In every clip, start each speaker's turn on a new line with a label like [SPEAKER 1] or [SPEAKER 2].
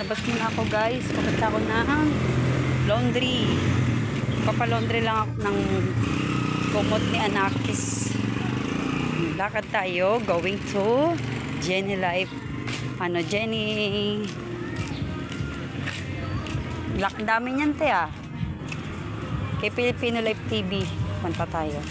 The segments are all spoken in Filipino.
[SPEAKER 1] Labas muna ako guys. Pupunta ako ng laundry. Papalaundry lang ako ng kumot ni Anakis. Lakad tayo. Going to Jenny Life. Jenny. Ang dami niyan te ah. Kay Filipino Life TV. Punta tayo.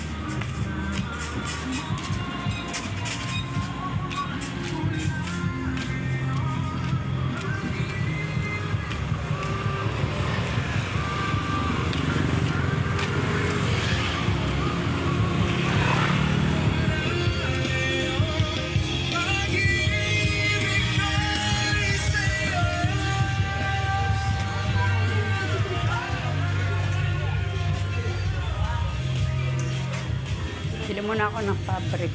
[SPEAKER 1] Bili muna ako ng fabric.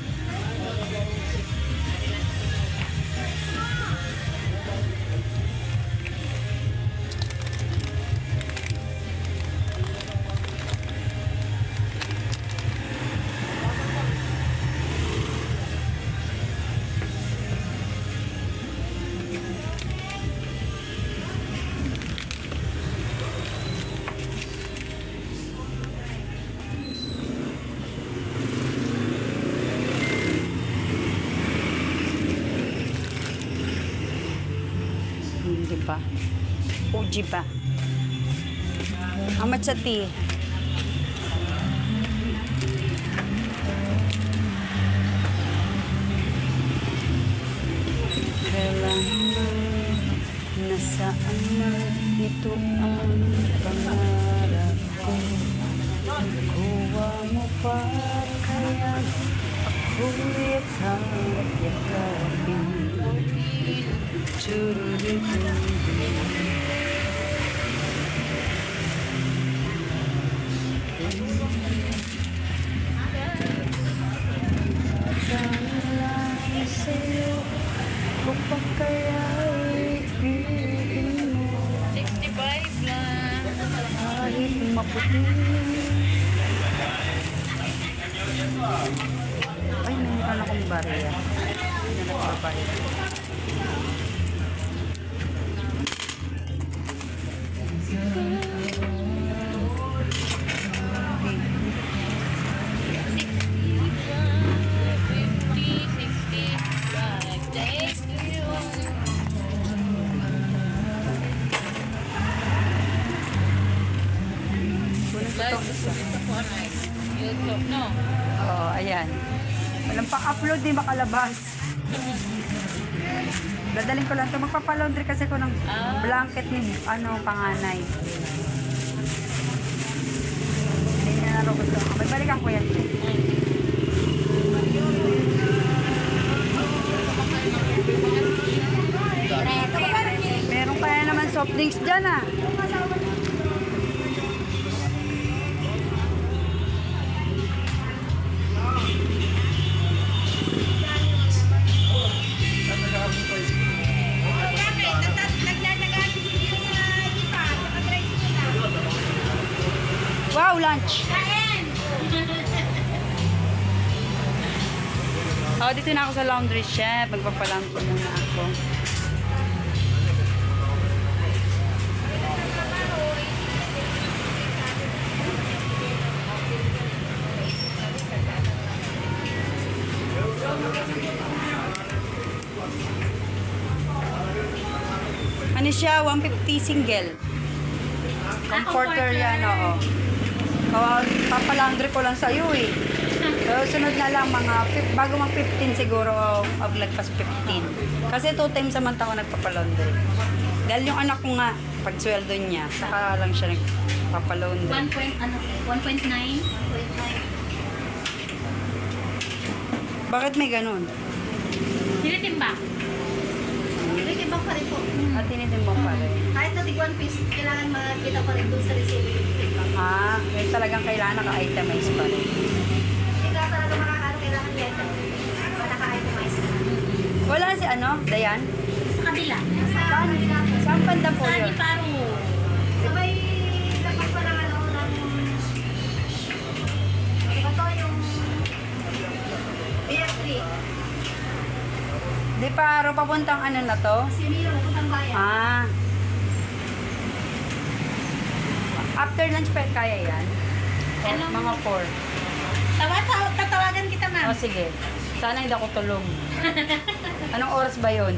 [SPEAKER 1] Hindi ba? Uji ba? Amat sa tea. Kailangan nasaan man ito ang pangarap ko. Kuha mo pa kaya ako'y yakapin. Upang kaya ibigin mo 65 lang kahit maputi. Ay, mayroon akong bariya. Hindi na nagbabayad.
[SPEAKER 2] YouTube, no?
[SPEAKER 1] Oo, ayan. Walang pang-upload, di makalabas. Dadaling ko lang ito. Magpapalaundry kasi ko ng blanket ni panganay. Hindi niya na gusto. Magbalikan ko yan. Meron kaya naman soft drinks dyan ah. Wow, lunch! Oh, dito na ako sa laundry chef. Magpapalampo muna ako. Ano siya? 150 single. Comforter yan, oo. Papalaundry ko lang sa'yo eh. So, sunod na lang bago mag 15 siguro, maglagpas 15. Kasi 2 times naman ako nagpapalaundry. Dahil yung anak ko nga, pag sweldo niya, saka lang siya nagpapalaundry.
[SPEAKER 2] 1.9?
[SPEAKER 1] Bakit may ganun?
[SPEAKER 2] Tinitimbang. Tinitimbang pa rin po.
[SPEAKER 1] At tinitimbang pa rin.
[SPEAKER 2] Kahit na tig 1 piece, kailangan makita pa rin doon sa recipe.
[SPEAKER 1] May talagang kailangan naka-itemize pa rin.
[SPEAKER 2] Hindi ka talaga makakano kailangan yan. Naka-itemize na.
[SPEAKER 1] Wala si Dayan?
[SPEAKER 2] Sa kabila.
[SPEAKER 1] Saan banda po yun?
[SPEAKER 2] Sa Paro. Sabay, tapos pa lang ng... Ito yung... Beer Creek.
[SPEAKER 1] Di pa, papuntang ano na to?
[SPEAKER 2] Simiro, puntang bayan.
[SPEAKER 1] After lunch pa kaya yan?
[SPEAKER 2] Ano?
[SPEAKER 1] Mga 4.
[SPEAKER 2] Tatawagan kita,
[SPEAKER 1] O
[SPEAKER 2] ma'am.
[SPEAKER 1] sige. Sana hindi ako tulog. Anong oras ba yun?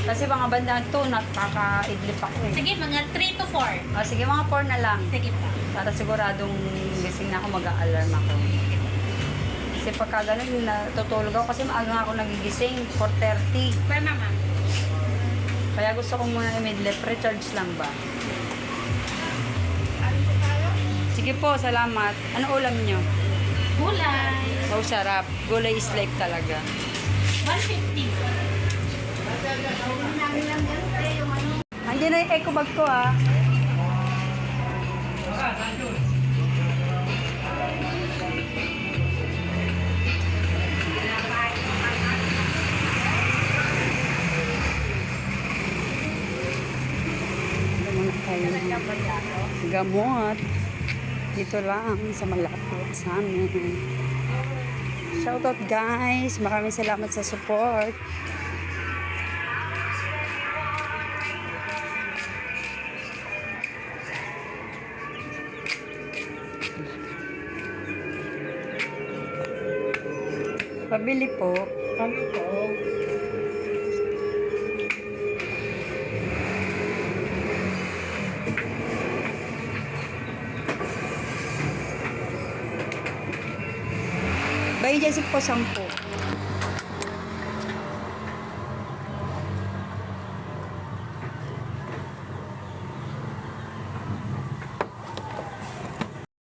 [SPEAKER 1] Kasi mga bandang 2, nakaka-idlip ako eh.
[SPEAKER 2] Sige, mga 3 to 4.
[SPEAKER 1] O sige, mga 4 na lang.
[SPEAKER 2] Sige pa.
[SPEAKER 1] Para siguradong gising na ako, mag-a-alarm ako. Kasi pagka ganun, natutulog ako kasi maaga nga ako nagigising, 4:30.
[SPEAKER 2] Pwede, ma'am.
[SPEAKER 1] Kaya gusto ko muna i-midlip, recharge lang ba? Sige po, salamat. Ano ulam nyo?
[SPEAKER 2] Gulay.
[SPEAKER 1] Oh, sarap. Gulay is life talaga.
[SPEAKER 2] 150.
[SPEAKER 1] Andiyan na yung eco bag ko ah. Gamot. Dito lang sa malapit sa amin. Shoutout guys. Maraming salamat sa support. Pabili po.
[SPEAKER 2] Kami po.
[SPEAKER 1] Bayi dyan po 10.